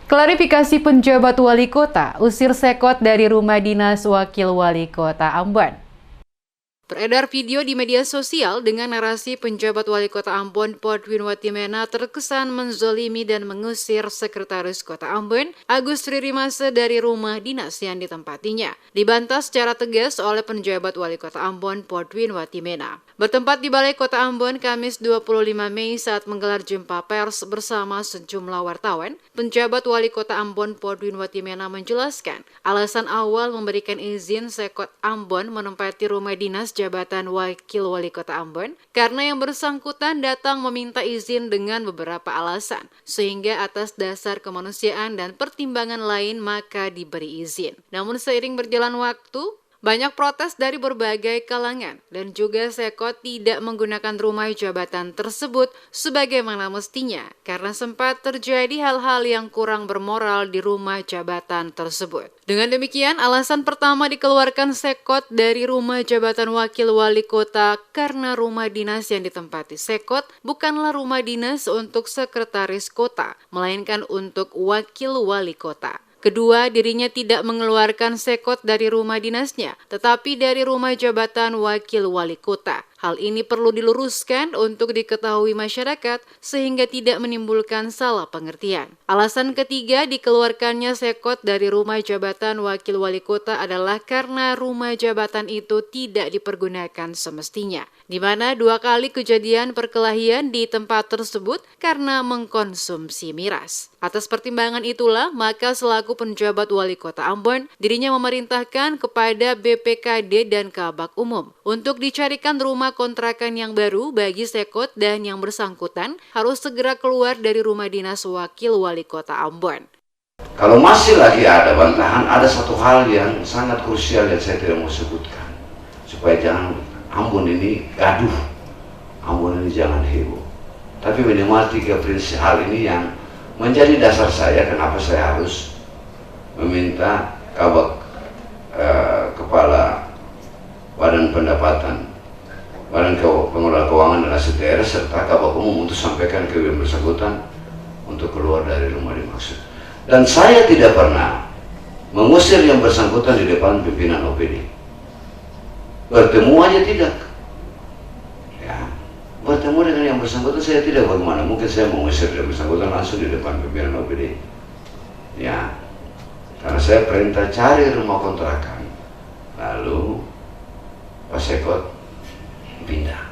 Klarifikasi penjabat wali kota, usir Sekot dari rumah dinas wakil wali kota Ambon. Beredar video di media sosial dengan narasi penjabat wali kota Ambon Podwin Watimena terkesan menzolimi dan mengusir sekretaris kota Ambon Agus Ririmase dari rumah dinas yang ditempatinya. Dibantah secara tegas oleh penjabat wali kota Ambon Podwin Watimena. Bertempat di Balai Kota Ambon Kamis 25 Mei saat menggelar jumpa pers bersama sejumlah wartawan, penjabat wali kota Ambon Podwin Watimena menjelaskan alasan awal memberikan izin Sekot Ambon menempati rumah dinas jabatan wakil wali kota Ambon karena yang bersangkutan datang meminta izin dengan beberapa alasan, sehingga atas dasar kemanusiaan dan pertimbangan lain maka diberi izin. Namun seiring berjalan waktu, banyak protes dari berbagai kalangan dan juga Sekot tidak menggunakan rumah jabatan tersebut sebagaimana mestinya karena sempat terjadi hal-hal yang kurang bermoral di rumah jabatan tersebut. Dengan demikian, alasan pertama dikeluarkan Sekot dari rumah jabatan wakil wali kota karena rumah dinas yang ditempati Sekot bukanlah rumah dinas untuk sekretaris kota, melainkan untuk wakil wali kota. Kedua, dirinya tidak mengeluarkan Sekot dari rumah dinasnya, tetapi dari rumah jabatan wakil wali kota. Hal ini perlu diluruskan untuk diketahui masyarakat sehingga tidak menimbulkan salah pengertian. Alasan ketiga dikeluarkannya Sekot dari rumah jabatan wakil wali kota adalah karena rumah jabatan itu tidak dipergunakan semestinya, di mana 2 kali kejadian perkelahian di tempat tersebut karena mengkonsumsi miras. Atas pertimbangan itulah, maka selaku penjabat wali kota Ambon, dirinya memerintahkan kepada BPKD dan Kabak Umum untuk dicarikan rumah kontrakan yang baru bagi Sekot dan yang bersangkutan harus segera keluar dari rumah dinas wakil wali kota Ambon. Kalau masih lagi ada bantahan, ada satu hal yang sangat krusial yang saya tidak mau sebutkan, supaya jangan Ambon ini gaduh, Ambon ini jangan heboh. Tapi minimal 3 prinsip hal ini yang menjadi dasar saya kenapa saya harus meminta kepala Badan Pendapatan, Badan Pengelola Keuangan dan Aset Daerah serta Kabak Umum untuk sampaikan ke yang bersangkutan untuk keluar dari rumah dimaksud. Dan saya tidak pernah mengusir yang bersangkutan di depan pimpinan OPD. Bertemu aja tidak. Ya, bertemu dengan yang bersangkutan saya tidak, bagaimana mungkin saya mengusir yang bersangkutan langsung di depan pimpinan OPD. Ya, karena saya perintah cari rumah kontrakan. Lalu Pak Sekot pindah.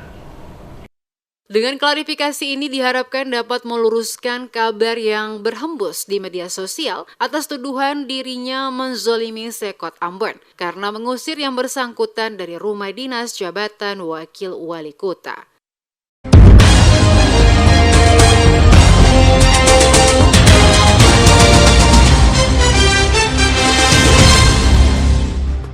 Dengan klarifikasi ini diharapkan dapat meluruskan kabar yang berhembus di media sosial atas tuduhan dirinya menzolimi Sekot Ambon karena mengusir yang bersangkutan dari rumah dinas jabatan wakil wali kota.